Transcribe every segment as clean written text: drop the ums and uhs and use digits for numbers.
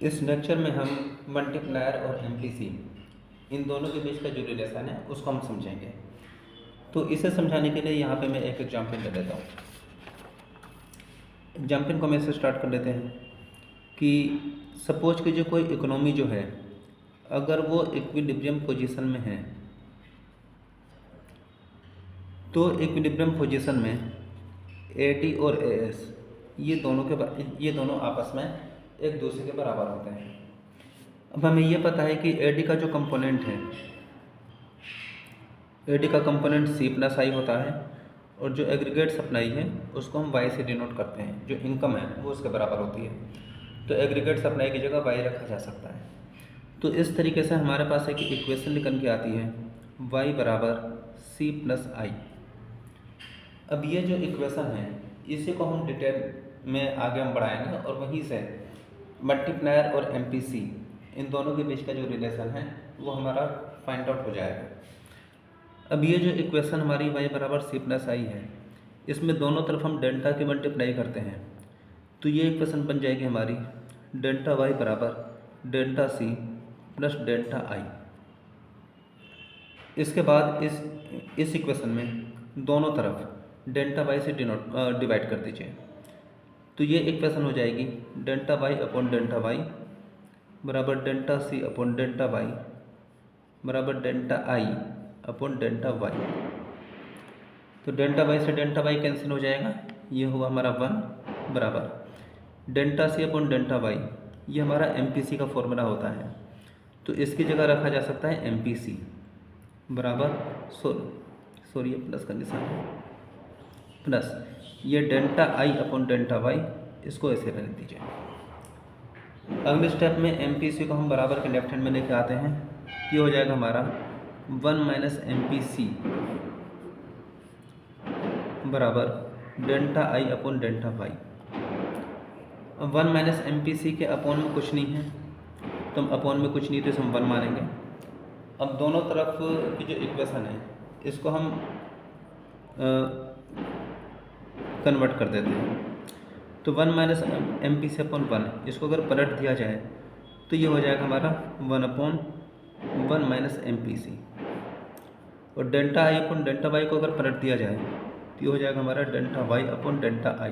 इस लेक्चर में हम मल्टीप्लायर और एमपीसी इन दोनों के बीच का जो रिलेशन है उसको हम समझेंगे। तो इसे समझाने के लिए यहाँ पे मैं एक एग्जाम्पल ले लेता हूँ। एग्जाम्पल को हम ऐसे स्टार्ट कर लेते हैं कि सपोज कीजिए कोई इकोनॉमी जो है अगर वो इक्विलिब्रियम पोजीशन में है, तो इक्विलिब्रियम पोजीशन में एटी और एएस ये दोनों आपस में एक दूसरे के बराबर होते हैं। अब हमें ये पता है कि एडी का जो कंपोनेंट है, एडी का कंपोनेंट सी प्लस आई होता है और जो एग्रीगेट सप्लाई है उसको हम वाई से डिनोट करते हैं। जो इनकम है वो उसके बराबर होती है, तो एग्रीगेट सप्लाई की जगह वाई रखा जा सकता है। तो इस तरीके से हमारे पास एक इक्वेशन निकल के आती है वाई बराबर सी प्लस आई। अब ये जो इक्वेशन है इसी को हम डिटेल में आगे हम बढ़ाएंगे और वहीं से मल्टीप्लायर और एमपीसी इन दोनों के बीच का जो रिलेशन है वो हमारा फाइंड आउट हो जाएगा। अब ये जो इक्वेशन हमारी y बराबर सी प्लस आई है, इसमें दोनों तरफ हम डेल्टा की मल्टीप्लाई करते हैं, तो ये इक्वेशन बन जाएगी हमारी डेल्टा y बराबर delta C plus delta I. इसके बाद इस इक्वेशन में दोनों तरफ डेल्टा y से डिवाइड कर दीजिए, तो ये इक्वेशन हो जाएगी delta y upon delta y बराबर delta C upon delta y बराबर delta I upon delta Y. तो डेल्टा वाई से डेल्टा वाई कैंसिल हो जाएगा, ये हुआ हमारा 1 बराबर डेल्टा सी अपॉन डेल्टा वाई। ये हमारा एमपीसी का फॉर्मूला होता है, तो इसकी जगह रखा जा सकता है एमपीसी बराबर सॉरी प्लस का निशान है, प्लस ये delta I upon delta Y, इसको ऐसे रहने दीजिए। अगले स्टेप में एमपीसी को हम बराबर के लेफ्ट हैंड में लेके आते हैं, ये हो जाएगा हमारा 1 माइनस एम पी सी बराबर delta I upon delta Y. अब 1 माइनस एम पी सी के अपॉन में कुछ नहीं है, तो हम अपॉन में कुछ नहीं तो इसे हम 1 मानेंगे। अब दोनों तरफ की जो इक्वेशन है इसको हम कन्वर्ट कर देते हैं, तो 1 minus M P C upon 1 इसको अगर पलट दिया जाए तो ये हो जाएगा हमारा 1 upon 1 minus M P C, और delta I upon delta Y को अगर पलट दिया जाए तो ये हो जाएगा हमारा delta Y upon delta I.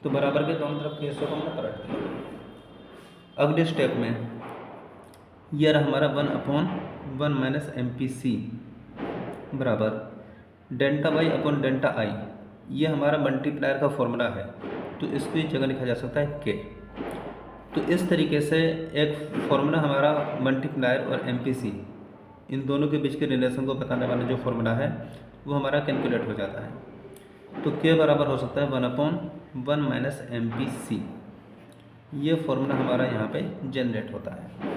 तो बराबर के दोनों तरफ के हिस्सों को हमने पलट दिया। अगले स्टेप में यह रहा हमारा 1 upon 1 minus M P C बराबर delta Y upon delta I. ये हमारा मल्टीप्लायर का फॉर्मूला है, तो इसकी जगह लिखा जा सकता है के। तो इस तरीके से एक फॉर्मूला हमारा मल्टीप्लायर और एमपीसी इन दोनों के बीच के रिलेशन को बताने वाला जो फॉर्मूला है वो हमारा कैलकुलेट हो जाता है। तो के बराबर हो सकता है 1 upon 1 minus M P C. ये फॉर्मूला हमारा यहाँ पे जनरेट होता है।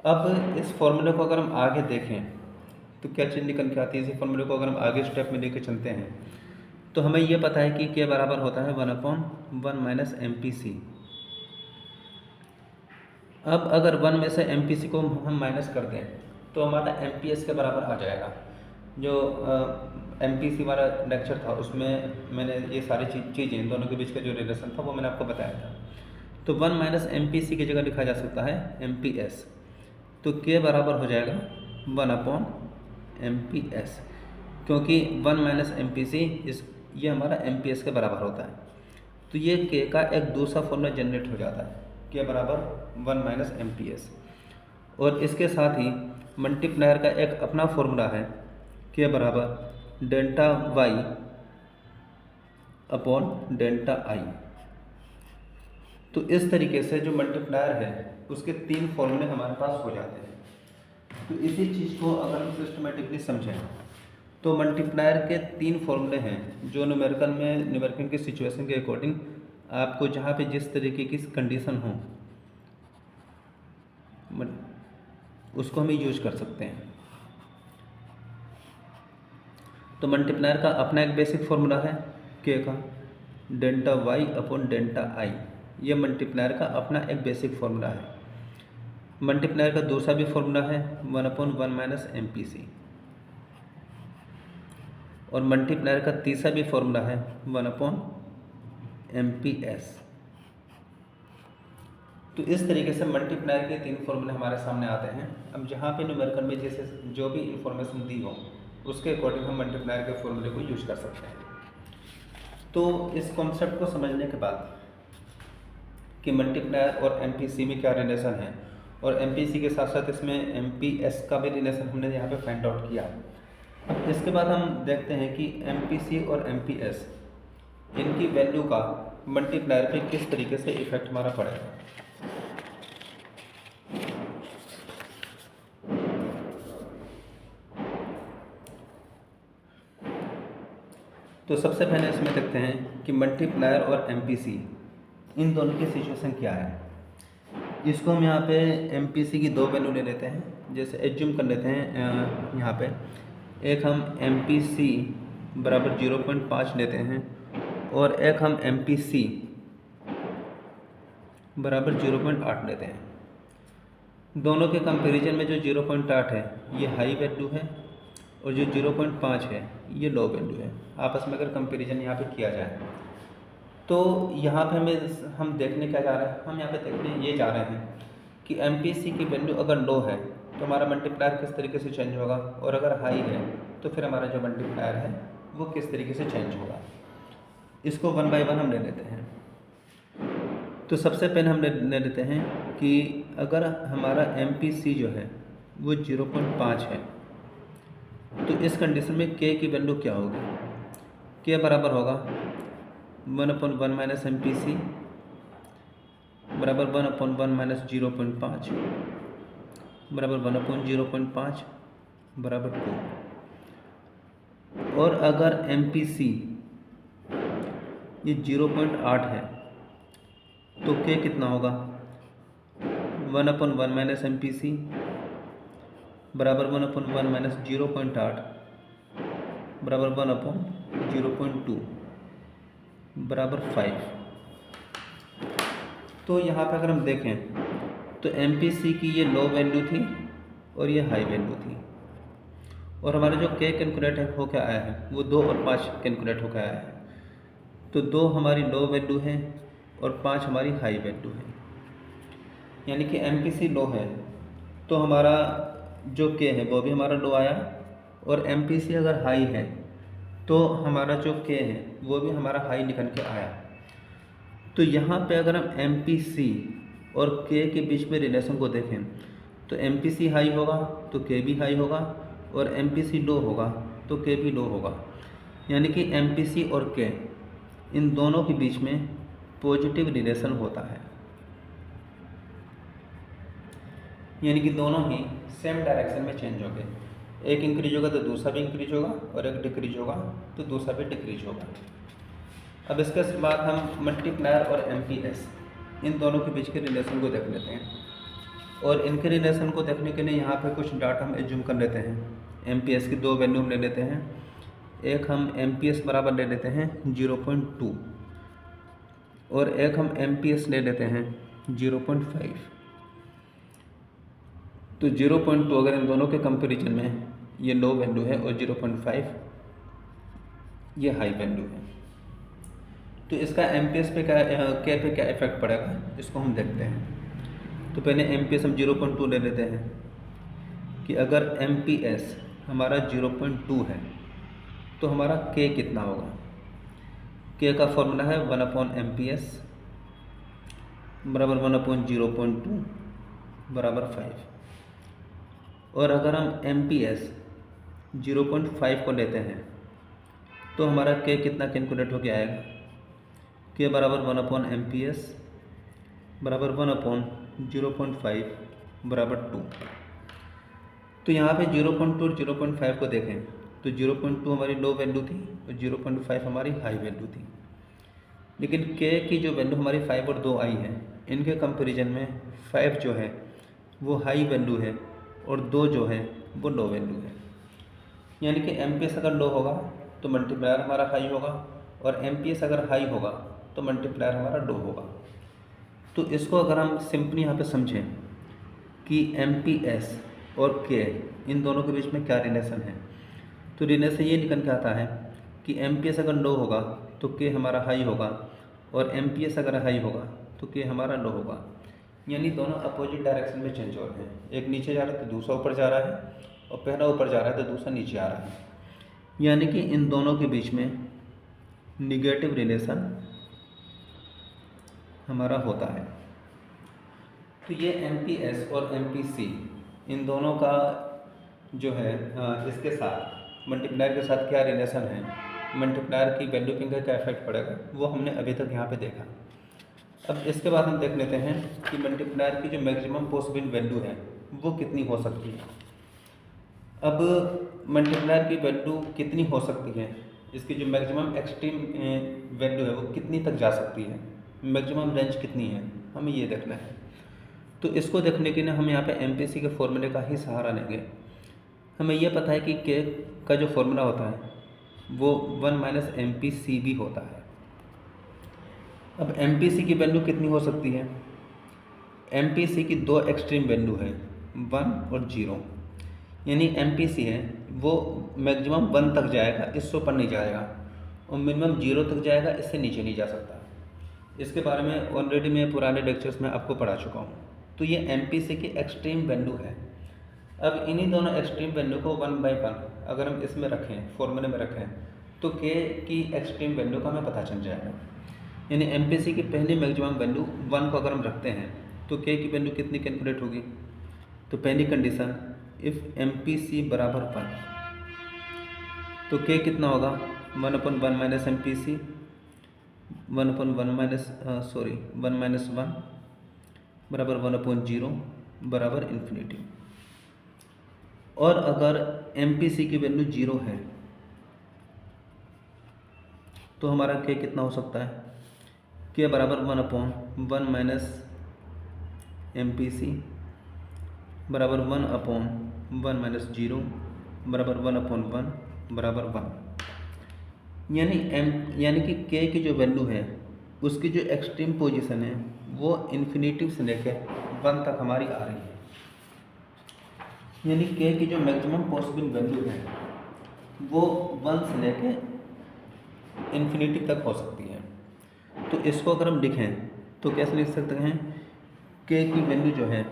अब इस फॉर्मूले को अगर हम आगे देखें तो क्या चीज़ निकल के आती है। इसी फॉर्मूले को अगर हम आगे स्टेप में लेके चलते हैं तो हमें ये पता है कि के बराबर होता है 1 upon 1 minus M P C. अब अगर 1 में से एम पी सी को हम माइनस कर दें तो हमारा एम पी एस के बराबर आ जाएगा। जो एम पी सी वाला लेक्चर था उसमें मैंने ये सारी चीज़ें इन दोनों के बीच का जो रिलेशन था वो मैंने आपको बताया था। तो 1 माइनस एम पी सी की जगह लिखा जा सकता है एम पी एस, तो के बराबर हो जाएगा 1 अपॉन एम पी एस, क्योंकि 1 माइनस एम पी सी ये हमारा एम पी एस के बराबर होता है। तो ये के का एक दूसरा फॉर्मूला जनरेट हो जाता है, के बराबर 1 माइनस एम पी एस। और इसके साथ ही मल्टीप्लायर का एक अपना फॉर्मूला है के बराबर delta Y upon delta I. तो इस तरीके से जो मल्टीप्लायर है उसके 3 फॉर्मूले हमारे पास हो जाते हैं। तो इसी चीज़ को अगर हम सिस्टमेटिकली समझें तो मल्टीप्लायर के 3 फॉर्मूले हैं जो न्यूमेरिकल की सिचुएशन के अकॉर्डिंग आपको जहाँ पे जिस तरीके की कंडीशन हो उसको हम यूज कर सकते हैं। तो मल्टीप्लायर का अपना एक बेसिक फॉर्मूला है के का delta Y upon delta I. ये मल्टीप्लायर का अपना एक बेसिक फॉर्मूला है। मल्टीप्लायर का दूसरा भी फॉर्मूला है 1 upon 1 minus M P C, और मल्टीप्लायर का तीसरा भी फॉर्मूला है 1 अपॉन एम पी एस। तो इस तरीके से मल्टीप्लायर के 3 फॉर्मूले हमारे सामने आते हैं। अब जहाँ पे न्यूमेरिकल में जैसे जो भी इंफॉर्मेशन दी हो उसके अकॉर्डिंग हम मल्टीप्लायर के फॉर्मूले को यूज कर सकते हैं। तो इस कॉन्सेप्ट को समझने के बाद कि मल्टीप्लायर और एमपीसी में क्या रिलेशन है और एमपीसी के साथ साथ इसमें एमपीएस का भी रिलेशन हमने यहाँ पे फाइंड आउट किया। अब इसके बाद हम देखते हैं कि एमपीसी और एमपीएस इनकी वैल्यू का मल्टीप्लायर पे किस तरीके से इफेक्ट हमारा पड़ेगा। तो सबसे पहले इसमें देखते हैं कि मल्टीप्लायर और एमपीसी इन दोनों की सिचुएशन क्या है। इसको हम यहाँ पे एमपीसी की 2 वैल्यू ले लेते हैं। जैसे एज्यूम कर लेते हैं यहाँ पे एक हम एमपीसी बराबर 0.5 लेते हैं और एक हम एमपीसी बराबर 0.8 लेते हैं। दोनों के कंपैरिजन में जो 0.8 है ये हाई वैल्यू है और जो 0.5 है ये लो वैल्यू है। आपस में अगर कंपैरिजन यहाँ पे किया जाए तो यहाँ पे हम देखने क्या जा रहे हैं, हम यहाँ पे देखने ये जा रहे हैं कि एमपीसी की वैल्यू अगर लो है तो हमारा मल्टीप्लायर किस तरीके से चेंज होगा, और अगर हाई है तो फिर हमारा जो मल्टीप्लायर है वो किस तरीके से चेंज होगा। इसको 1 बाय 1 हम ले लेते हैं। तो सबसे पहले हम ले लेते हैं कि अगर हमारा एमपीसी जो है वो 0.5 है तो इस कंडीशन में के की वैल्यू क्या होगी। के बराबर होगा 1/1 माइनस एमपीसी बराबर 1/1 माइनस 0.5 बराबर 1/0.5 बराबर 2। और अगर एमपीसी ये 0.8 है तो के कितना होगा 1/1 माइनस एमपीसी बराबर 1/1 माइनस 0.8 बराबर 1/0.2 बराबर 5। तो यहाँ पे अगर हम देखें तो एमपीसी की ये लो वैल्यू थी और ये हाई वैल्यू थी, और हमारा जो के कैलकुलेट हो क्या आया है वो 2 और 5 कैलकुलेट हो क्या आया है। तो 2 हमारी लो वैल्यू है और 5 हमारी हाई वैल्यू है, यानी कि एमपीसी लो है तो हमारा जो के है वो भी हमारा लो आया, और एमपीसी अगर हाई है तो हमारा जो के है वो भी हमारा हाई निकल के आया। तो यहाँ पे अगर हम एमपीसी और के के बीच में रिलेशन को देखें तो एमपीसी हाई होगा तो के भी हाई होगा, और एमपीसी लो होगा तो के भी लो होगा। यानी कि एमपीसी और के इन दोनों के बीच में पॉजिटिव रिलेशन होता है, यानी कि दोनों ही सेम डायरेक्शन में चेंज होंगे। एक इंक्रीज होगा तो दूसरा भी इंक्रीज होगा, और एक डिक्रीज होगा तो दूसरा भी डिक्रीज होगा। अब इसके बाद हम मल्टीप्लायर और एमपीएस इन दोनों के बीच के रिलेशन को देख लेते हैं, और इनके रिलेशन को देखने के लिए यहाँ पे कुछ डाटा हम एज्यूम कर लेते हैं। एमपीएस की 2 वैल्यू हम ले लेते हैं। एक हम एमपीएस बराबर ले लेते हैं 0.2 और एक हम एमपीएस ले लेते हैं 0.5। तो 0.2 अगर इन दोनों के कंपैरिजन में ये लो वैल्यू है और 0.5 ये हाई वैल्यू है, तो इसका एमपीएस पे क्या इफेक्ट पड़ेगा इसको हम देखते हैं। तो पहले एमपीएस हम 0.2 ले लेते हैं कि अगर एमपीएस हमारा 0.2 है तो हमारा के कितना होगा। के का फॉर्मूला है 1/MPS बराबर 1/0.2 बराबर 5। और अगर हम एमपीएस 0.5 को लेते हैं तो हमारा के कितना कैलकुलेट होके आएगा। के बराबर 1/MPS बराबर 1/0.5 बराबर 2। तो यहाँ पे 0.2 और 0.5 को देखें तो 0.2 हमारी लो वैल्यू थी और 0.5 हमारी हाई वैल्यू थी, लेकिन के की जो वैल्यू हमारी 5 और 2 आई है इनके कंपैरिजन में 5 जो है वो हाई वैल्यू है और 2 जो है वो लो वैल्यू है। यानी कि एमपीएस अगर लो होगा तो मल्टीप्लायर हमारा हाई होगा, और एमपीएस अगर हाई होगा तो मल्टीप्लायर हमारा लो होगा। तो इसको अगर हम सिंपली यहाँ पे समझें कि एमपीएस और के इन दोनों के बीच में क्या रिलेशन है, तो रिलेशन ये निकल के आता है कि एमपीएस अगर लो होगा तो के हमारा हाई होगा, और एमपीएस अगर हाई होगा तो के हमारा लो होगा। यानी दोनों अपोजिट डायरेक्शन में चेंज हो रहे हैं, एक नीचे जा रहा है तो दूसरा ऊपर जा रहा है, और पहला ऊपर जा रहा है तो दूसरा नीचे आ रहा है, यानी कि इन दोनों के बीच में निगेटिव रिलेशन हमारा होता है। तो ये MPS और MPC इन दोनों का जो है इसके साथ मल्टीप्लायर के साथ क्या रिलेशन है, मल्टीप्लायर की वैल्यू पे क्या इफेक्ट पड़ेगा, वो हमने अभी तक यहाँ पे देखा। अब इसके बाद हम देख लेते हैं कि मल्टीप्लायर की जो मैक्सिमम पॉसिबल वैल्यू है वो कितनी हो सकती है। अब मल्टीप्लायर की वैल्यू कितनी हो सकती है, इसकी जो मैक्सिमम एक्सट्रीम वैल्यू है वो कितनी तक जा सकती है, मैक्सिमम रेंज कितनी है, हमें ये देखना है। तो इसको देखने के लिए हम यहाँ पे MPC के फॉर्मूले का ही सहारा लेंगे। हमें यह पता है कि K का जो फॉर्मूला होता है वो 1 माइनस MPC भी होता है। अब MPC की वैल्यू कितनी हो सकती है, MPC की दो एक्सट्रीम वैल्यू है 1 और 0, यानी MPC है वो मैक्सिमम 1 तक जाएगा, इससे ऊपर नहीं जाएगा, और मिनिमम 0 तक जाएगा, इससे नीचे नहीं जा सकता। इसके बारे में ऑलरेडी मैं पुराने लेक्चर्स में आपको पढ़ा चुका हूँ। तो ये MPC की एक्सट्रीम वैल्यू है। अब इन्हीं दोनों एक्सट्रीम वैल्यू को 1/1 अगर हम इसमें रखें, फॉर्मूले में रखें, तो K की एक्सट्रीम वैल्यू का हमें पता चल जाएगा। यानी MPC की पहली मैक्सिमम वैल्यू 1 को अगर हम रखते हैं तो K की वैल्यू कितनी कैलकुलेट होगी। तो पहली कंडीशन इफ़ MPC बराबर 1, तो K कितना होगा 1/1 माइनस MPC, 1/1 माइनस 1 बराबर 1/0 बराबर इन्फिनिटी। और अगर MPC की वैल्यू 0 है तो हमारा K कितना हो सकता है, K बराबर 1/1 माइनस MPC बराबर 1/1 माइनस 0 बराबर 1/1 बराबर 1। यानी कि K की जो वैल्यू है उसकी जो एक्सट्रीम पोजीशन है वो इन्फिनिटी से लेकर 1 तक हमारी आ रही है। यानी K की जो मैक्सिमम पॉसिबल वैल्यू है वो 1 से लेकर इन्फिनिटी तक हो सकती है। तो इसको अगर हम लिखें तो कैसे लिख सकते हैं, K की वैल्यू जो है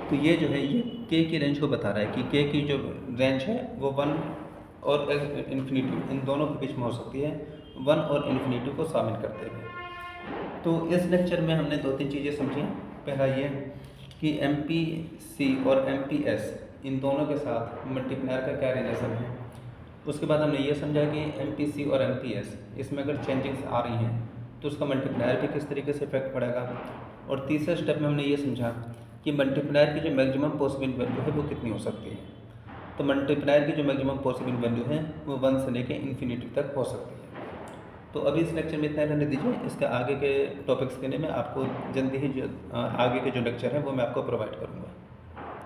तो ये जो है ये K की रेंज को बता रहा है कि K की जो रेंज है वो 1 और इन्फिनिटी इन दोनों के बीच में हो सकती है, 1 और इन्फिनिटी को शामिल करते हुए। तो इस लेक्चर में हमने 2-3 चीज़ें समझी। पहला ये कि MPC और MPS इन दोनों के साथ मल्टीप्लायर का क्या रिलेशन है। उसके बाद हमने ये समझा कि MPC और MPS इसमें अगर चेंजिंग्स आ रही हैं तो उसका मल्टीप्लायर पे किस तरीके से इफेक्ट पड़ेगा। और तीसरे स्टेप में हमने ये समझा कि मल्टीप्लायर की जो मैक्सिमम पॉसिबल वैल्यू है वो कितनी हो सकती है। तो मल्टीप्लायर की जो मैक्सिमम पॉसिबल वैल्यू है वो 1 से लेकर इन्फिनिटी तक हो सकती है। तो अभी इस लेक्चर में इतना रहने दीजिए, इसके आगे के टॉपिक्स के लिए मैं आपको जल्दी ही जो आगे के जो लेक्चर हैं वो मैं आपको प्रोवाइड करूँगा।